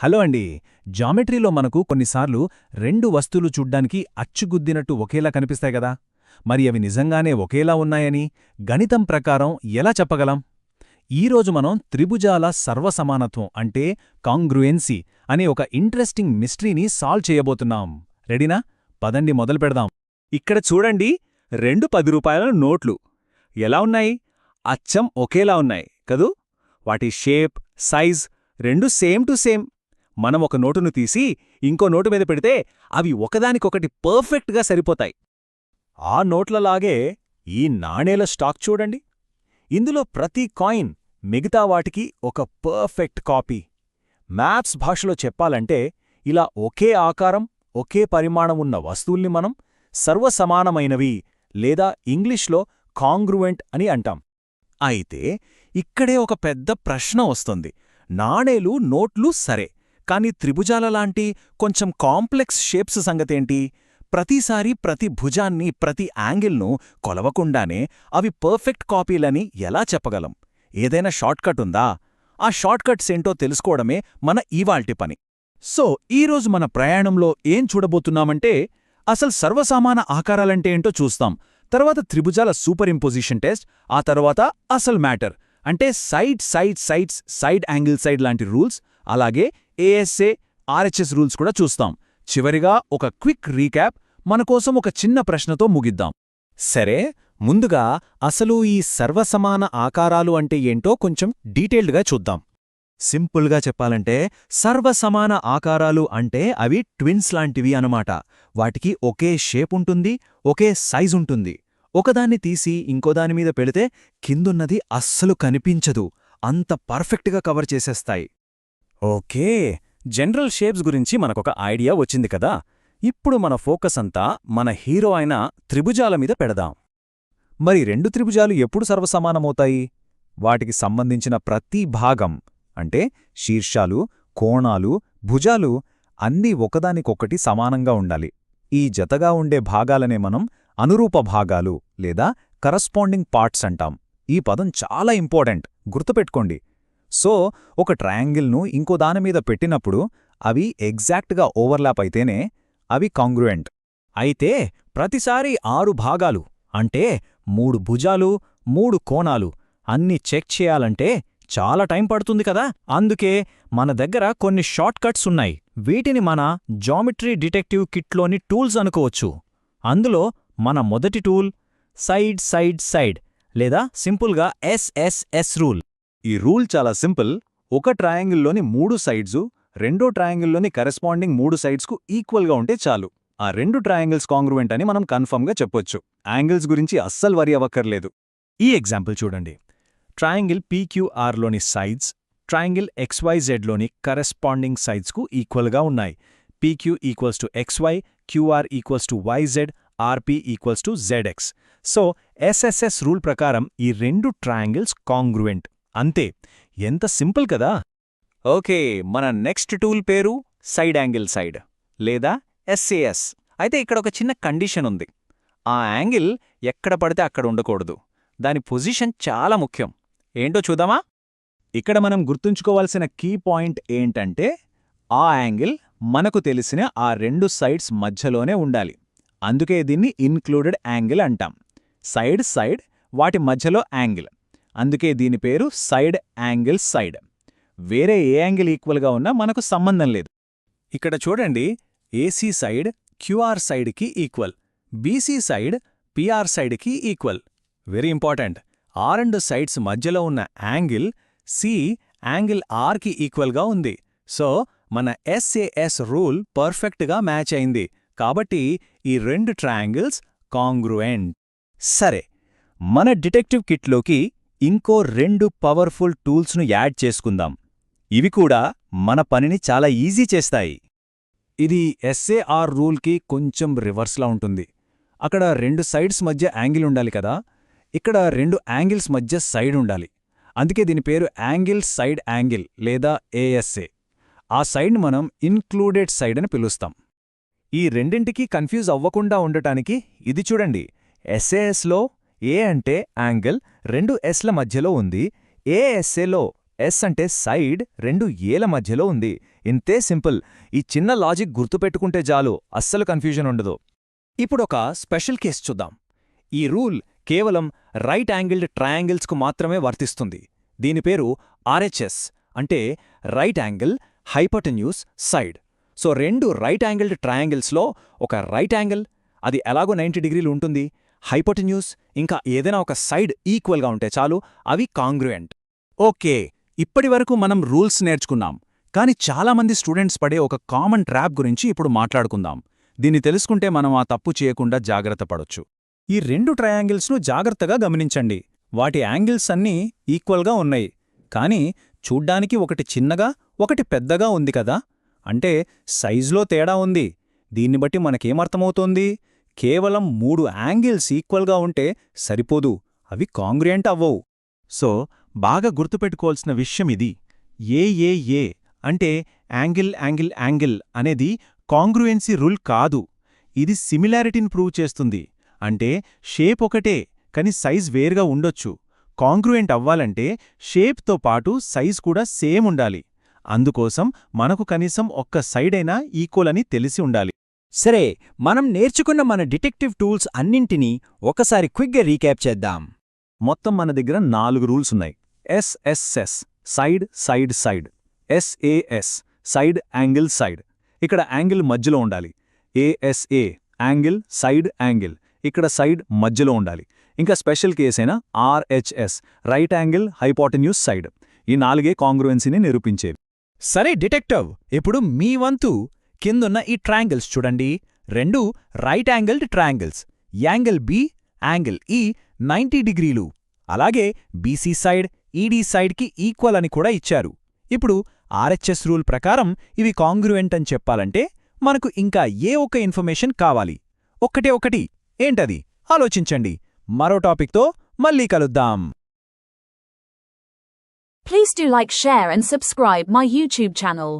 Hello అండి. జామెట్రీలో మనకు కొన్నిసార్లు రెండు వస్తువులు చూడ్డానికి అచ్చుగుద్దినట్టు ఒకేలా కనిపిస్తాయి గదా. మరి అవి నిజంగానే ఒకేలా ఉన్నాయని గణితం ప్రకారం ఎలా చెప్పగలం? ఈరోజు మనం త్రిభుజాల సర్వసమానత్వం అంటే కాంగ్రుయెన్సీ అనే ఒక ఇంట్రెస్టింగ్ మిస్టరీని సాల్వ్ చేయబోతున్నాం. రెడీనా? పదండి మొదలుపెడదాం. ఇక్కడ చూడండి, రెండు 10 రూపాయల నోట్లు ఎలా ఉన్నాయి? అచ్చం ఒకేలా ఉన్నాయి కదూ. వాటి షేప్, సైజ్ రెండు సేమ్ టు సేమ్. మనం ఒక నోటును తీసి ఇంకో నోటు మీద పెడితే అవి ఒకదానికొకటి పర్ఫెక్ట్గా సరిపోతాయి. ఆ నోట్లలాగే ఈ నాణేల స్టాక్ చూడండి. ఇందులో ప్రతి కాయిన్ మిగతా వాటికి ఒక పర్ఫెక్ట్ కాపీ. మ్యాథ్స్ భాషలో చెప్పాలంటే ఇలా ఒకే ఆకారం, ఒకే పరిమాణం ఉన్న వస్తువుల్ని మనం సర్వసమానమైనవి లేదా ఇంగ్లీష్లో కాంగ్రువెంట్ అని అంటాం. అయితే ఇక్కడే ఒక పెద్ద ప్రశ్న వస్తుంది. నాణేలు, నోట్లు సరే, కాని త్రిభుజాలలాంటి కొంచెం కాంప్లెక్స్ షేప్స్ సంగతేంటి? ప్రతిసారి ప్రతి భుజాన్ని, ప్రతి యాంగిల్ను కొలవకుండానే అవి పర్ఫెక్ట్ కాపీలని ఎలా చెప్పగలం? ఏదైనా షార్ట్కట్ ఉందా? ఆ షార్ట్కట్స్ ఏంటో తెలుసుకోవడమే మన ఇవాల్టి పని. సో ఈరోజు మన ప్రయాణంలో ఏం చూడబోతున్నామంటే అసలు సర్వసామాన ఆకారాలంటే ఏంటో చూస్తాం. తర్వాత త్రిభుజాల సూపర్ ఇంపోజిషన్ టెస్ట్, ఆ తర్వాత అసలు మ్యాటర్ అంటే సైడ్ యాంగిల్ సైడ్ లాంటి రూల్స్, అలాగే ఏఎస్ఏ, ఆర్హెచ్ఎస్ రూల్స్ కూడా చూస్తాం. చివరిగా ఒక క్విక్ రీక్యాప్, మనకోసం ఒక చిన్న ప్రశ్నతో ముగిద్దాం. సరే, ముందుగా అసలు ఈ సర్వసమాన ఆకారాలు అంటే ఏంటో కొంచెం డీటెయిల్డ్గా చూద్దాం. సింపుల్గా చెప్పాలంటే సర్వసమాన ఆకారాలు అంటే అవి ట్విన్స్ లాంటివి అనమాట. వాటికి ఒకే షేప్ ఉంటుంది, ఒకే సైజ్ ఉంటుంది. ఒకదాన్ని తీసి ఇంకోదానిమీద పెడితే కిందున్నది అస్సలు కనిపించదు, అంత పర్ఫెక్ట్గా కవర్ చేసేస్తాయి. ఓకే, జనరల్ షేప్స్ గురించి మనకొక ఐడియా వచ్చింది కదా. ఇప్పుడు మన ఫోకస్ అంతా మన హీరో అయిన త్రిభుజాల మీద పెడదాం. మరి రెండు త్రిభుజాలు ఎప్పుడు సర్వసమానమవుతాయి? వాటికి సంబంధించిన ప్రతి భాగం అంటే శీర్షాలు, కోణాలు, భుజాలు అన్నీ ఒకదానికొకటి సమానంగా ఉండాలి. ఈ జతగా ఉండే భాగాలనే మనం అనురూప భాగాలు లేదా కరస్పాండింగ్ పార్ట్స్ అంటాం. ఈ పదం చాలా ఇంపార్టెంట్, గుర్తుపెట్టుకోండి. సో ఒక ట్రయాంగిల్ను ఇంకో దానిమీద పెట్టినప్పుడు అవి ఎగ్జాక్ట్గా ఓవర్లాప్ అయితేనే అవి కాంగ్రుయెంట్. అయితే ప్రతిసారి 6 భాగాలు అంటే 3 భుజాలు, 3 కోణాలు అన్ని చెక్ చేయాలంటే చాలా టైం పడుతుంది కదా. అందుకే మన దగ్గర కొన్ని షార్ట్ కట్స్ ఉన్నాయి. వీటిని మన జామెట్రీ డిటెక్టివ్ కిట్లోని టూల్స్ అనుకోవచ్చు. అందులో మన మొదటి టూల్ సైడ్ లేదా సింపుల్గా ఎస్ఎస్ఎస్ రూల్. ఈ రూల్ చాలా సింపుల్. ఒక ట్రయాంగిల్లోని 3 సైడ్సు రెండో ట్రయాంగిల్లోని కరెస్పాండింగ్ 3 సైడ్స్కు ఈక్వల్గా ఉంటే చాలు. ఆ 2 ట్రయాంగిల్స్ కాంగ్రువెంట్ అని మనం కన్ఫర్మ్గా చెప్పొచ్చు. యాంగిల్స్ గురించి అస్సలు వరి అవ్వక్కర్లేదు. ఈ ఎగ్జాంపుల్ చూడండి. ట్రయాంగిల్ పీక్యూఆర్లోని సైడ్స్ ట్రయాంగిల్ ఎక్స్వైజెడ్లోని కరెస్పాండింగ్ సైడ్స్కు ఈక్వల్గా ఉన్నాయి. PQ equals to XY, QR equals to YZ, RP equals to ZX. So SSS rule ప్రకారం ఈ 2 ట్రయాంగిల్స్ కాంగ్రువెంట్. అంతే, ఎంత సింపుల్ కదా. ఓకే, మన నెక్స్ట్ టూల్ పేరు సైడ్ యాంగిల్ సైడ్ లేదా ఎస్ఏఎస్. అయితే ఇక్కడ ఒక చిన్న కండిషన్ ఉంది. ఆ యాంగిల్ ఎక్కడ పడితే అక్కడ ఉండకూడదు. దాని పొజిషన్ చాలా ముఖ్యం. ఏంటో చూద్దామా? ఇక్కడ మనం గుర్తుంచుకోవాల్సిన కీ పాయింట్ ఏంటంటే ఆ యాంగిల్ మనకు తెలిసిన ఆ 2 సైడ్స్ మధ్యలోనే ఉండాలి. అందుకే దీన్ని ఇన్క్లూడెడ్ యాంగిల్ అంటాం. సైడ్ వాటి మధ్యలో యాంగిల్, అందుకే దీని పేరు సైడ్ యాంగిల్ సైడ్. వేరే ఏ యాంగిల్ ఈక్వల్గా ఉన్నా మనకు సంబంధం లేదు. ఇక్కడ చూడండి, ఏసీ సైడ్ క్యూఆర్ సైడ్కి ఈక్వల్, బీసీ సైడ్ పిఆర్ సైడ్కి ఈక్వల్. వెరీ ఇంపార్టెంట్, ఆ 2 సైడ్స్ మధ్యలో ఉన్న యాంగిల్ సి యాంగిల్ ఆర్కి ఈక్వల్గా ఉంది. సో మన ఎస్ఏఎస్ రూల్ పర్ఫెక్ట్గా మ్యాచ్ అయింది. కాబట్టి ఈ 2 ట్రయాంగిల్స్ కాంగ్రుయెంట్. సరే, మన డిటెక్టివ్ కిట్లోకి ఇంకో 2 పవర్ఫుల్ టూల్స్ను యాడ్ చేసుకుందాం. ఇవి కూడా మన పనిని చాలా ఈజీ చేస్తాయి. ఇది ఎస్ఏఆర్ రూల్కి కొంచెం రివర్స్లా ఉంటుంది. అక్కడ 2 సైడ్స్ మధ్య యాంగిల్ ఉండాలి కదా, ఇక్కడ 2 యాంగిల్స్ మధ్య సైడ్ ఉండాలి. అందుకే దీని పేరు యాంగిల్ సైడ్ యాంగిల్ లేదా ఏఎస్ఏ. ఆ సైడ్ని మనం ఇన్క్లూడెడ్ సైడ్ అని పిలుస్తాం. ఈ రెండింటికి కన్ఫ్యూజ్ అవ్వకుండా ఉండటానికి ఇది చూడండి. ఎస్ఏఎస్లో ఏ అంటే యాంగిల్ 2 ఎస్ల మధ్యలో ఉంది. ఏఎస్ఏలో ఎస్ అంటే సైడ్ 2 ఏల మధ్యలో ఉంది. ఇంతే సింపుల్. ఈ చిన్న లాజిక్ గుర్తుపెట్టుకుంటే చాలు, అస్సలు కన్ఫ్యూజన్ ఉండదు. ఇప్పుడొక స్పెషల్ కేస్ చూద్దాం. ఈ రూల్ కేవలం రైట్ యాంగిల్డ్ ట్రయాంగిల్స్కు మాత్రమే వర్తిస్తుంది. దీని పేరు RHS, అంటే right angle hypotenuse side. So రెండు రైట్ యాంగిల్డ్ ట్రయాంగిల్స్లో ఒక రైట్ యాంగిల్, అది ఎలాగో 90 డిగ్రీలు ఉంటుంది, హైపోటెన్యూస్ ఇంకా ఏదైనా ఒక సైడ్ ఈక్వల్గా ఉంటే చాలు, అవి కాంగ్రుయెంట్. ఓకే, ఇప్పటివరకు మనం రూల్స్ నేర్చుకున్నాం. కాని చాలామంది స్టూడెంట్స్ పడే ఒక కామన్ ట్రాప్ గురించి ఇప్పుడు మాట్లాడుకుందాం. దీన్ని తెలుసుకుంటే మనం ఆ తప్పు చేయకుండా జాగ్రత్త పడొచ్చు. ఈ రెండు ట్రయాంగిల్స్ను జాగ్రత్తగా గమనించండి. వాటి యాంగిల్స్ అన్నీ ఈక్వల్గా ఉన్నాయి, కానీ చూడ్డానికి ఒకటి చిన్నగా ఒకటి పెద్దగా ఉంది కదా, అంటే సైజులో తేడా ఉంది. దీన్ని బట్టి మనకేమర్థమవుతోంది? కేవలం 3 యాంగిల్స్ ఈక్వల్గా ఉంటే సరిపోదు, అవి కాంగ్రుయెంట్ అవ్వవు. సో బాగా గుర్తుపెట్టుకోవాల్సిన విషయం ఇది. ఏ అంటే యాంగిల్ యాంగిల్ యాంగిల్ అనేది కాంగ్రుయెన్సీ రూల్ కాదు. ఇది సిమిలారిటీని ప్రూవ్ చేస్తుంది. అంటే షేప్ ఒకటే కాని సైజ్ వేరుగా ఉండొచ్చు. కాంగ్రుయెంట్ అవ్వాలంటే షేప్తో పాటు సైజ్ కూడా సేమ్ ఉండాలి. అందుకోసం మనకు కనీసం ఒక్క సైడైనా ఈక్వల్ అని తెలిసి ఉండాలి. సరే, మనం నేర్చుకున్న మన డిటెక్టివ్ టూల్స్ అన్నింటినీ ఒకసారి క్విక్గా రీక్యాప్ చేద్దాం. మొత్తం మన దగ్గర 4 రూల్స్ ఉన్నాయి. SSS side side side, SAS side angle side, ఇక్కడ యాంగిల్ మధ్యలో ఉండాలి. ASA యాంగిల్ సైడ్ యాంగిల్, ఇక్కడ సైడ్ మధ్యలో ఉండాలి. ఇంకా స్పెషల్ కేసైన RHS right angle hypotenuse side. ఈ 4 కాంగ్రుయెన్సీని నిరూపించేవి. సరే డిటెక్టివ్, ఇప్పుడు మీ వంతు. కిందున్న ఈ ట్రయాంగిల్స్ చూడండి. 2 right angled triangles. Angle B, angle E 90 డిగ్రీలు. అలాగే BC సైడ్ ED సైడ్కి ఈక్వల్ అని కూడా ఇచ్చారు. ఇప్పుడు RHS రూల్ ప్రకారం ఇవి కాంగ్రుయెంట్ అని చెప్పాలంటే మనకు ఇంకా ఏ ఒక్క ఇన్ఫర్మేషన్ కావాలి? ఒక్కటే ఒకటి. ఏంటది? ఆలోచించండి. మరో టాపిక్తో మళ్ళీ కలుద్దాం. Please do like, share and subscribe my YouTube channel.